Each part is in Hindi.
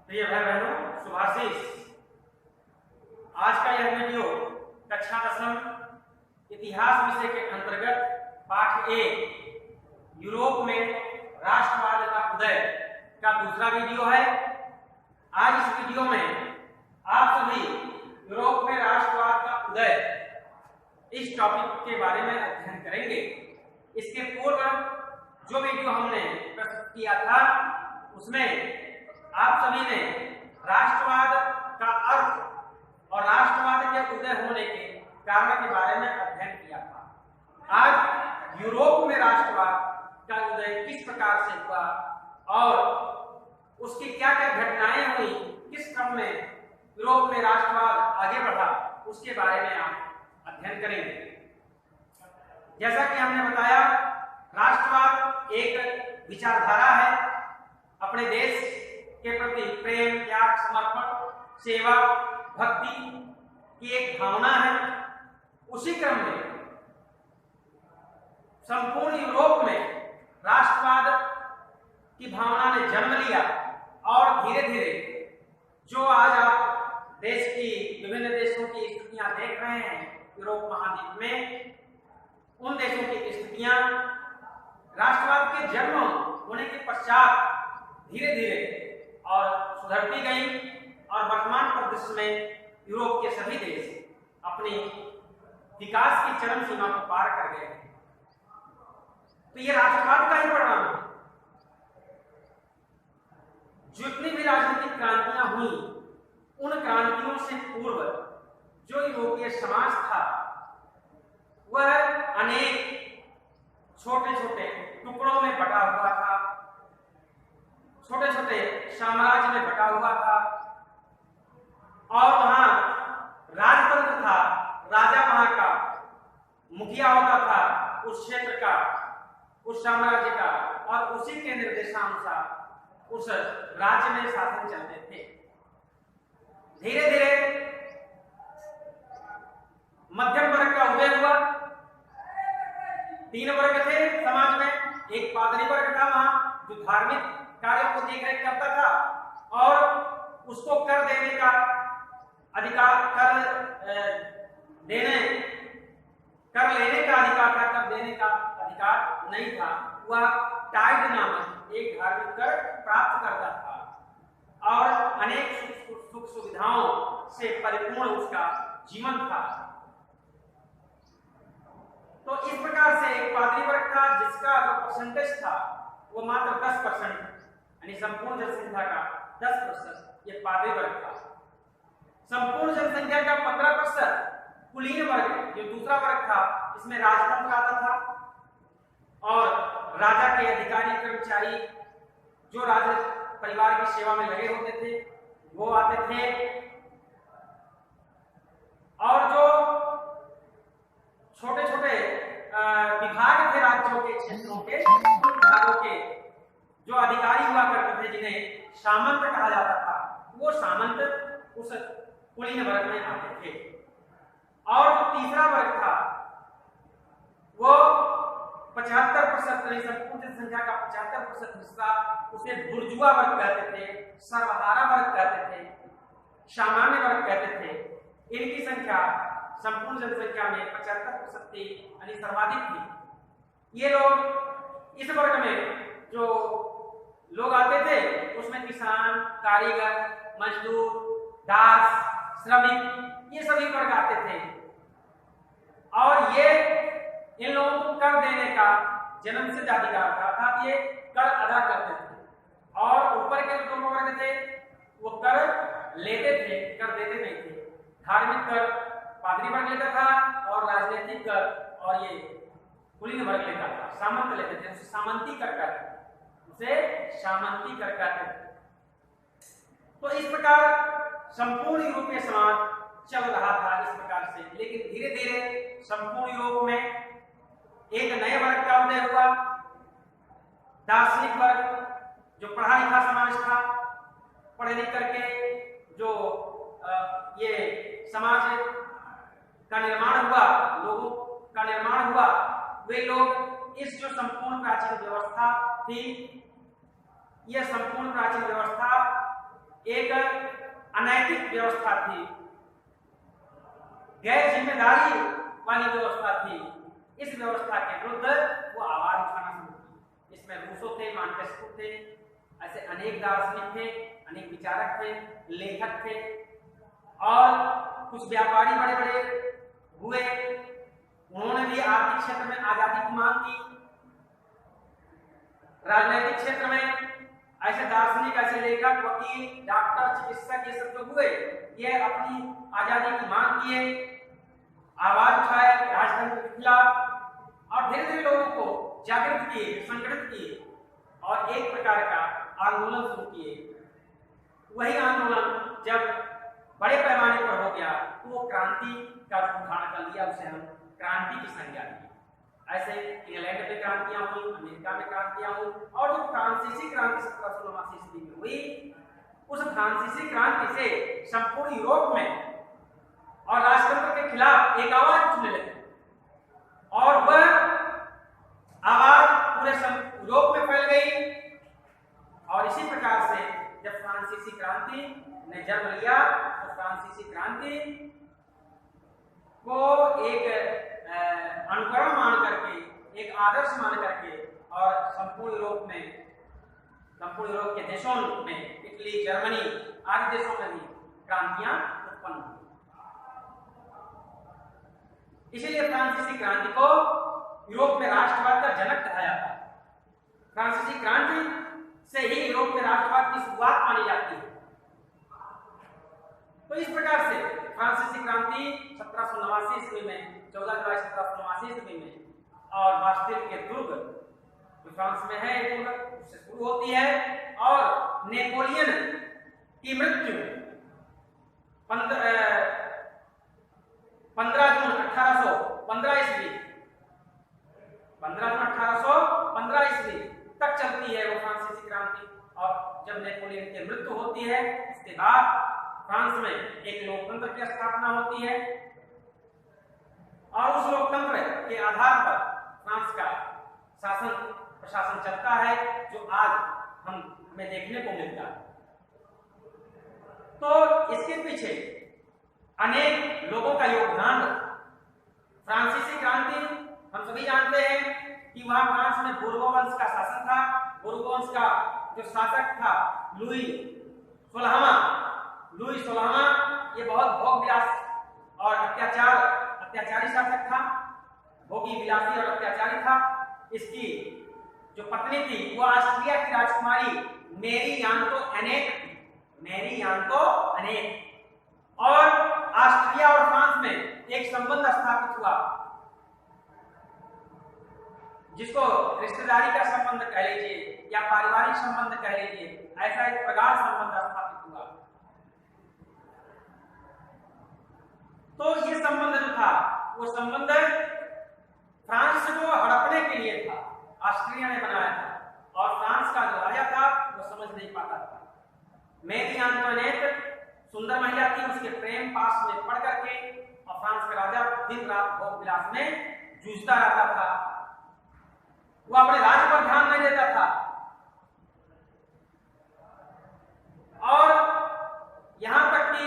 प्रिय भाई बहनों, शुभाशीष। आज का यह वीडियो कक्षा 10 इतिहास विषय के अंतर्गत पाठ ए यूरोप में राष्ट्रवाद का उदय का दूसरा वीडियो है। आज इस वीडियो में आप सभी यूरोप में राष्ट्रवाद का उदय इस टॉपिक के बारे में अध्ययन करेंगे। इसके पूर्व जो वीडियो हमने प्रस्तुत किया था उसमें आप सभी ने राष्ट्रवाद का अर्थ और राष्ट्रवाद के उदय होने के कारण के बारे में अध्ययन किया था। आज यूरोप में राष्ट्रवाद का उदय किस प्रकार से हुआ और उसकी क्या क्या घटनाएं हुई, किस क्रम में यूरोप में राष्ट्रवाद आगे बढ़ा, उसके बारे में आप अध्ययन करेंगे। जैसा कि हमने बताया, राष्ट्रवाद एक विचारधारा है। अपने देश के प्रति प्रेम, त्याग, समर्पण, सेवा, भक्ति की एक भावना है। उसी क्रम में संपूर्ण यूरोप में राष्ट्रवाद की भावना ने जन्म लिया और धीरे धीरे जो आज आप देश की विभिन्न देशों की स्थितियां देख रहे हैं यूरोप महाद्वीप में, उन देशों की स्थितियां राष्ट्रवाद के जन्म होने के पश्चात धीरे धीरे और सुधरती गई और वर्तमान परिदृश्य में यूरोप के सभी देश अपनी विकास की चरम सीमा को पार कर गए हैं। तो ये राष्ट्रवाद का ही परिणाम है। जितनी भी राजनीतिक क्रांतियां हुई, उन क्रांतियों से पूर्व जो यूरोपीय समाज था वह अनेक छोटे छोटे टुकड़ों में बटा हुआ था, छोटे छोटे साम्राज्य में बटा हुआ था और वहां राजतंत्र था। राजा वहां का मुखिया होता था उस क्षेत्र का, उस साम्राज्य का, और उसी के निर्देशानुसार उस राज्य में शासन चलते थे। धीरे धीरे मध्यम वर्ग का उदय हुआ। तीन वर्ग थे समाज में। एक पादरी वर्ग था वहां जो धार्मिक कार्यों को देखरेख करता था और उसको कर देने का अधिकार, कर लेने का अधिकार था, कर देने का अधिकार नहीं था। वह टाइड नामक एक धार्मिक कर प्राप्त करता था और अनेक सुख सुविधाओं से परिपूर्ण उसका जीवन था। तो इस प्रकार से एक पादरी वर्ग था जिसका जो परसेंटेज था वो मात्र 10%, यानी संपूर्ण जनसंख्या का 10% ये पादरी वर्ग था। संपूर्ण जनसंख्या का 15% कुलीन वर्ग जो दूसरा वर्ग था, इसमें राजतंत्र आता था और राजा के अधिकारी कर्मचारी जो राज परिवार की सेवा में लगे होते थे वो आते थे। और जो छोटे छोटे विभाग थे राज्यों के, क्षेत्रों के, विभागों के जो अधिकारी हुआ करते थे जिन्हें सामंत कहा जाता था, वो सामंत उस कुलीन वर्ग में आते थे। और जो तीसरा वर्ग था वो 75% संपूर्ण जनसंख्या का 75% हिस्सा उसे बुर्जुआ वर्ग कहते थे, सर्वहारा वर्ग कहते थे, सामान्य वर्ग कहते थे। इनकी संख्या संपूर्ण जनसंख्या में 75% थी, यानी सर्वाधिक थी। ये लोग, इस वर्ग में जो लोग आते थे उसमें किसान, कारीगर, मजदूर, दास, श्रमिक, ये सभी वर्ग आते थे। और ये इन लोगों को कर देने का जन्म से अधिकार था, अर्थात ये कर अदा करते थे। और ऊपर के जो दोनों वर्ग थे वो कर लेते थे, कर देते नहीं थे। धार्मिक कर पादरी वर्ग लेता था और राजनीतिक कर और ये कुलीन वर्ग लेता था, सामंत लेते थे। उसे सामंती कर कहते थे। तो इस प्रकार संपूर्ण यूरोपीय समाज चल रहा था इस प्रकार से। लेकिन धीरे धीरे संपूर्ण यूरोप में एक नए वर्ग का उदय हुआ, दार्शनिक वर्ग, जो पढ़ा लिखा समाज था। पढ़े लिख करके जो ये समाज का निर्माण हुआ, लोगों का निर्माण हुआ, वे लोग इस जो संपूर्ण प्राचीन व्यवस्था थी, यह संपूर्ण प्राचीन व्यवस्था एक अनैतिक व्यवस्था थी, गैर जिम्मेदारी वाली व्यवस्था थी। इस व्यवस्था के विरुद्ध वो आवाज उठाना शुरू की। इसमें रूसो थे, मॉन्टेस्क्यू थे, ऐसे अनेक दार्शनिक थे, अनेक विचारक थे, लेखक थे, और कुछ व्यापारी बड़े बड़े हुए। उन्होंने भी आर्थिक क्षेत्र में आजादी की मांग की। राजनीतिक क्षेत्र में ऐसे दार्शनिक, ऐसे लेखक, वकील, डॉक्टर, चिकित्सक, ये सब जो हुए, ये अपनी आजादी की मांग किए, आवाज उठाए राजतंत्र के खिलाफ, और धीरे धीरे लोगों को जागृत किए, संगठित किए, और एक प्रकार का आंदोलन शुरू किए। वही आंदोलन जब बड़े पैमाने पर हो गया तो वो क्रांति का रूप धारण कर लिया, उसे हम क्रांति की संज्ञा दी। ऐसे इंग्लैंड में क्रांतियां हुई, अमेरिका में क्रांतियां हुई, और जो फ्रांसीसी क्रांति 1789 ईस्वी में हुई, उस फ्रांसीसी क्रांति से संपूर्ण यूरोप में और राजतंत्र के खिलाफ एक आवाज उठने लगी, और वह आवाज पूरे यूरोप में फैल गई। और इसी प्रकार से जब फ्रांसीसी क्रांति ने जन्म लिया तो फ्रांसीसी क्रांति को एक अनुकरण मान करके, एक आदर्श मान करके, और संपूर्ण यूरोप के देशों में, इटली, जर्मनी आदि देशों में भी क्रांतियां उत्पन्न हुई। इसीलिए फ्रांसीसी क्रांति को यूरोप में राष्ट्रवाद का जनक कहा जाता है। फ्रांसीसी क्रांति से ही यूरोप में राष्ट्रवाद की शुरुआत मानी जाती है। तो इस प्रकार से फ्रांसीसी क्रांति 1789 ईस्वी में, 14 जुलाई 1789 ईस्वी में, और बास्टिल के दुर्ग जो फ्रांस में है, उससे शुरू होती है, और नेपोलियन की मृत्यु 15 जून 1815 ईस्वी 15 जून 1815 ईस्वी तक चलती है वो फ्रांसीसी क्रांति। और जब नेपोलियन की मृत्यु होती है, इसके बाद फ्रांस में एक लोकतंत्र की स्थापना होती है, और उस लोकतंत्र के आधार पर फ्रांस का प्रशासन चलता है, जो आज हमें देखने को मिलता है। तो इसके पीछे अनेक लोगों का योगदान। फ्रांसीसी क्रांति हम सभी जानते हैं कि वहां फ्रांस में बोर्बो वंश का शासन था। बोर्बो वंश का जो शासक था लुई 16वां, ये बहुत भोग विलास और अत्याचारी शासक था, भोगी, विलासी और अत्याचारी था। इसकी जो पत्नी थी वो ऑस्ट्रिया की राजकुमारी मेरी एंटोनेट, और ऑस्ट्रिया और फ्रांस में एक संबंध स्थापित हुआ, जिसको रिश्तेदारी का संबंध कह लीजिए या पारिवारिक संबंध कह लीजिए, ऐसा एक प्रगाढ़ संबंध स्थापित हुआ। तो ये संबंध जो था, वो संबंध फ्रांस को हड़पने के लिए था, ऑस्ट्रिया ने बनाया था, और फ्रांस का जो राजा था वो समझ नहीं पाता था। मेरी एंटोनेट सुंदर महिला थी, उसके प्रेम पास में पड़ करके, और फ्रांस का राजा दिन रात भोग विलास में जूझता रहता था। वो अपने राज्य पर ध्यान नहीं देता था, और यहां तक कि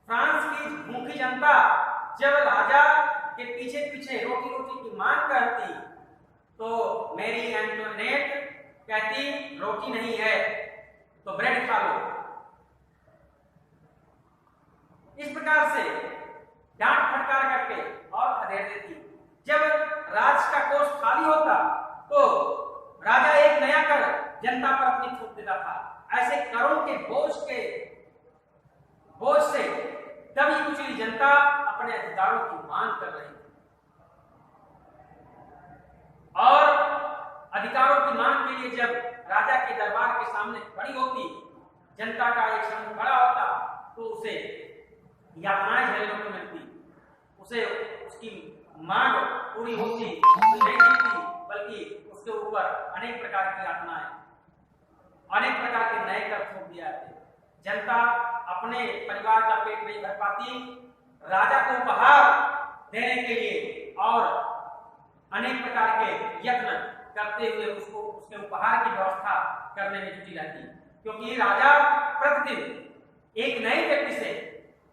फ्रांस की भूखी जनता जब राजा के पीछे पीछे रोटी रोटी की मांग करती, तो मेरी एंटोनेट कहती रोटी नहीं है तो ब्रेड खा लो। इस प्रकार से डांट फटकार करके और खदेड़ देती। जब राज का कोष खाली होता तो राजा एक नया कर जनता पर अपनी थोप देता था। ऐसे करों के बोझ से दबी कुचली जनता अपने अधिकारों की मांग कर रही थी, और अधिकारों की मांग के लिए जब राजा के दरबार के सामने खड़ी होती, जनता का एक समूह खड़ा होता, तो उसे यातनाएं झेलने को मिलती, उसे उसकी मांग पूरी होती नहीं मिलती, बल्कि उसके ऊपर अनेक प्रकार की यातनाएं, अनेक प्रकार के नए कर थोप दिए जाते। जनता अपने परिवार का पेट नहीं भर पाती, राजा को उपहार देने के लिए और अनेक प्रकार के यत्न करते हुए उसके उपहार की व्यवस्था करने में जुटी रहती। क्योंकि राजा प्रतिदिन एक नए व्यक्ति से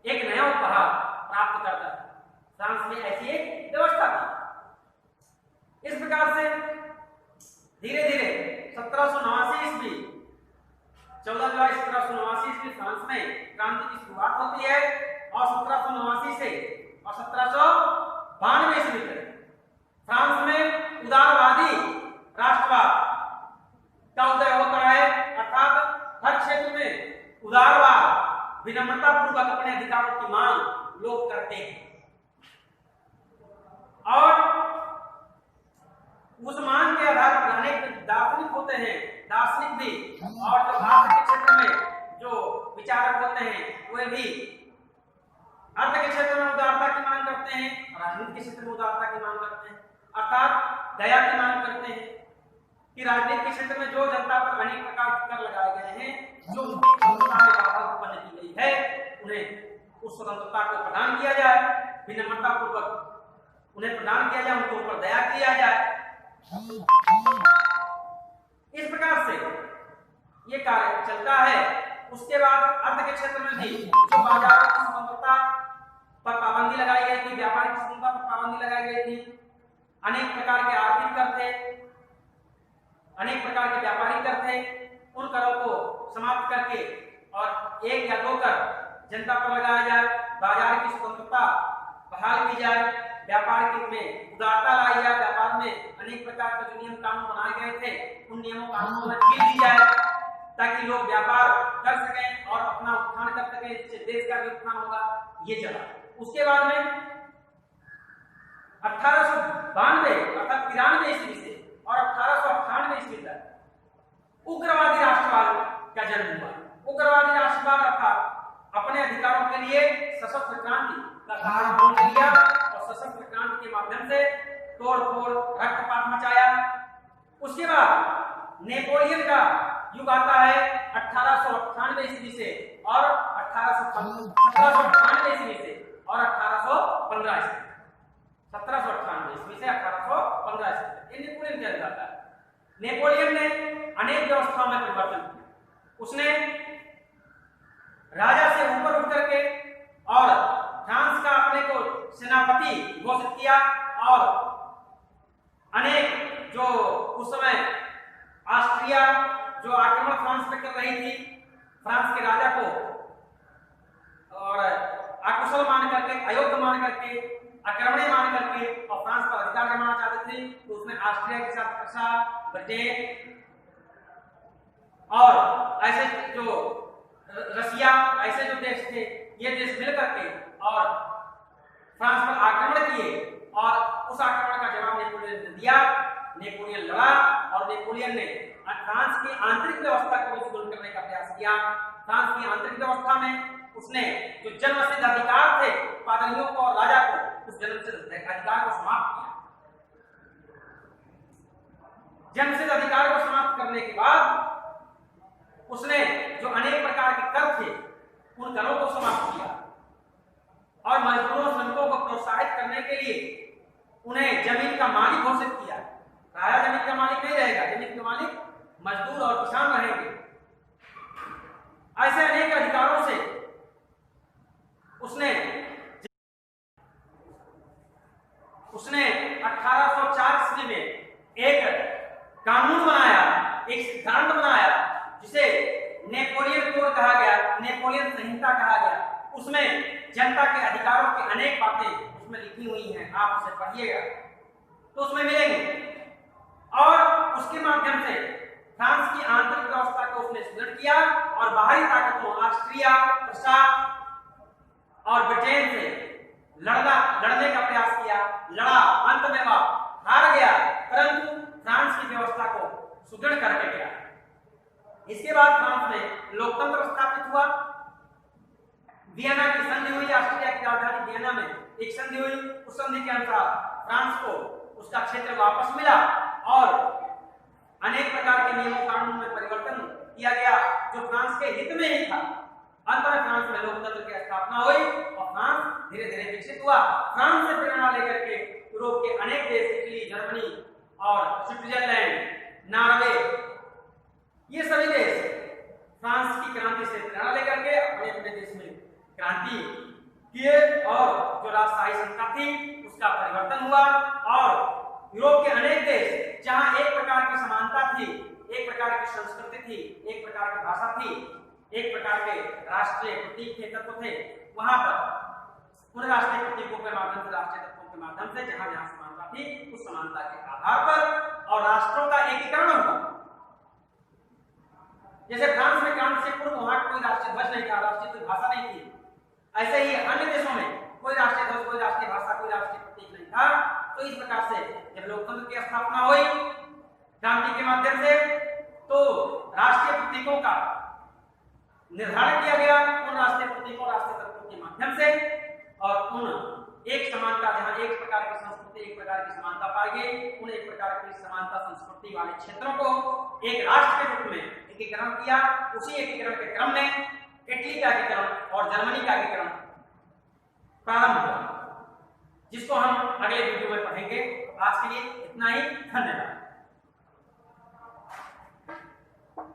एक नया उपहार प्राप्त करता है। फ्रांस में ऐसी एक व्यवस्था थी। इस प्रकार से धीरे धीरे 1789 ईस्वी 14 जुलाई 1789 ईस्वी फ्रांस में क्रांति की शुरुआत होती है और 1789 से और 1792 ईस्वी तक फ्रांस में उदारवादी राष्ट्रवाद का उदय होता है, अर्थात हर क्षेत्र में उदारवाद, विनम्रता पूर्वक अपने अधिकारों की मांग लोग करते हैं और उस मांग के आधार पर अनेक दार्शनिक होते हैं, दार्शनिक भी, और जो अर्थ के क्षेत्र में जो विचारक होते हैं वे भी अर्थ के क्षेत्र में उदारता की मांग करते हैं, राजनीति के क्षेत्र में उदारता की मांग करते हैं, अर्थात दया की मांग करते हैं कि राजनीति के क्षेत्र में जो जनता पर अनेक प्रकार के कर लगाए गए हैं, जो उनकी क्षमता में बाधा उत्पन्न की गई है, उन्हें उस स्वतंत्रता को प्रदान किया जाए, विनम्रता पूर्वक उन्हें प्रदान किया जाए, उनके ऊपर दया किया जाए। इस प्रकार से ये कार्य चलता है। उसके बाद अर्थ के क्षेत्र में भी जो बाजारों की स्वतंत्रता पर पाबंदी लगाई गई थी, व्यापारिक स्वतंत्रता पर पाबंदी लगाई गई थी, अनेक प्रकार के आर्थिक कर थे, अनेक प्रकार के व्यापारिक कर थे, उन करों को समाप्त करके और एक या दो कर जनता पर लगाया जाए, बाजार की स्वतंत्रता बहाल की जाए, व्यापार में उदारता लाई जाए, व्यापार में अनेक प्रकार के जो नियम कानून बनाए गए थे उन नियमों कानूनों में ढील दी जाए ताकि लोग व्यापार कर सकें और अपना उत्थान कर सकें, इससे देश का भी उत्थान होगा। ये चला। उसके बाद में 1892 अर्थात 93 ईस्वी से और 1898 ईस्वी तक उग्रवादी राष्ट्रवाद का जन्म हुआ। उग्रवादी राष्ट्रवाद अर्थात अपने अधिकारों के लिए सशस्त्र क्रांति का सहारा ग्रहण किया और सशस्त्र क्रांति के माध्यम से तोड़ फोड़ रक्तपात मचाया। उसके बाद नेपोलियन का युग आता है 1898 ईस्वी से और 1798 ईस्वी से और 1815 ईस्वी, 1798 ईस्वी से 1815 ईस्वी ये नेपोलियन का युग आता है। नेपोलियन ने अनेक व्यवस्थाओं में परिवर्तन किया। उसने राजा से ऊपर उठ करके और फ्रांस का अपने को सेनापति घोषित किया और अनेक जो उस समय ऑस्ट्रिया जो आक्रमण फ्रांस पे कर रही थी, फ्रांस के राजा को और अकुशल मान करके, अयोग्य मान करके, आक्रमणी मान करके और फ्रांस पर अधिकार जमाना चाहते थे, तो उसने ऑस्ट्रिया के साथ प्रशा, ब्रिटेन और ऐसे जो रसिया, ऐसे जो देश थे, ये देश मिल करके और फ्रांस पर आक्रमण किए और उस आक्रमण का जवाब नेपोलियन ने दिया। नेपोलियन लड़ा और नेपोलियन ने फ्रांस की आंतरिक व्यवस्था को सुदृढ़ करने का प्रयास किया। फ्रांस की आंतरिक व्यवस्था में उसने जो जन्मसिद्ध अधिकार थे पादरियों को और राजा को, उस जन्मसिद्ध अधिकार को समाप्त किया। जन्मसिद्ध अधिकार को समाप्त करने के बाद उसने जो अनेक प्रकार के कर थे उन करों को समाप्त किया और मजदूरों श्रमिकों को प्रोत्साहित करने के लिए उन्हें जमीन का मालिक घोषित किया। राजा जमीन का मालिक नहीं रहेगा, जमीन का मालिक मजदूर और किसान रहेंगे। ऐसे अनेक अधिकारों से उसने 1804 ईस्वी में एक कानून बनाया, एक सिद्धांत बनाया जिसे नेपोलियन कोड कहा गया, नेपोलियन संहिता कहा गया। उसमें जनता के अधिकारों की अनेक बातें उसमें लिखी हुई हैं, आप उसे पढ़िएगा तो उसमें मिलेंगे। और उसके माध्यम से फ्रांस की आंतरिक व्यवस्था को उसने सुदृढ़ किया और बाहरी ताकतों ऑस्ट्रिया, प्रशा और ब्रिटेन से लड़ने का प्रयास किया, लड़ा, अंत में वह हार गया, परंतु फ्रांस की व्यवस्था को सुदृढ़ करके गया। इसके बाद फ्रांस में लोकतंत्र स्थापित हुआ। वियना की संधि हुई, ऑस्ट्रिया की राजधानी वियना में एक संधि हुई। उस संधि के अनुसार फ्रांस को उसका क्षेत्र वापस मिला और अनेक प्रकार के नियमों कानून में परिवर्तन किया गया जो फ्रांस के हित में ही था। अंत में फ्रांस में लोकतंत्र की स्थापना हुई और फ्रांस धीरे धीरे विकसित हुआ। फ्रांस से प्रेरणा लेकर के यूरोप के अनेक देश, इटली, जर्मनी और स्विट्जरलैंड, नॉर्वे, ये सभी देश क्रांति किए और जो राजशाही संस्था थी उसका परिवर्तन हुआ और यूरोप के अनेक देश जहां एक प्रकार की समानता थी, एक प्रकार की संस्कृति थी, एक प्रकार की भाषा थी, एक प्रकार के राष्ट्रीय प्रतीक थे, तत्व थे, वहां पर उन राष्ट्रीय प्रतीकों के माध्यम से, राष्ट्रीय तत्वों के माध्यम से जहां जहां समानता थी उस समानता के आधार पर और राष्ट्रों का एकीकरण हुआ। जैसे फ्रांस में क्रांति से पूर्व वहां कोई राष्ट्रीय ध्वज नहीं था, राष्ट्रीय कोई भाषा नहीं थी, ऐसे ही अन्य देशों में कोई राष्ट्रीय ध्वज, कोई राष्ट्रीय भाषा, कोई राष्ट्रीय प्रतीक नहीं था। तो इस प्रकार से जब लोकतंत्र की स्थापना हुई क्रांति के माध्यम से, तो राष्ट्रीय प्रतीकों का निर्धारण किया गया उन राष्ट्रीय प्रतीकों, राष्ट्रीय तत्वों के माध्यम से, और उन एक समानता, जहां एक प्रकार की संस्कृति, एक प्रकार की समानता पाई गई, उन एक प्रकार की समानता संस्कृति वाले क्षेत्रों को एक राष्ट्र के रूप में एकीकरण किया। उसी एकीकरण के क्रम में इटली का एकीकरण और जर्मनी का एकीकरण प्रारंभ हुआ, जिसको हम अगले वीडियो में पढ़ेंगे। आज के लिए इतना ही, धन्यवाद।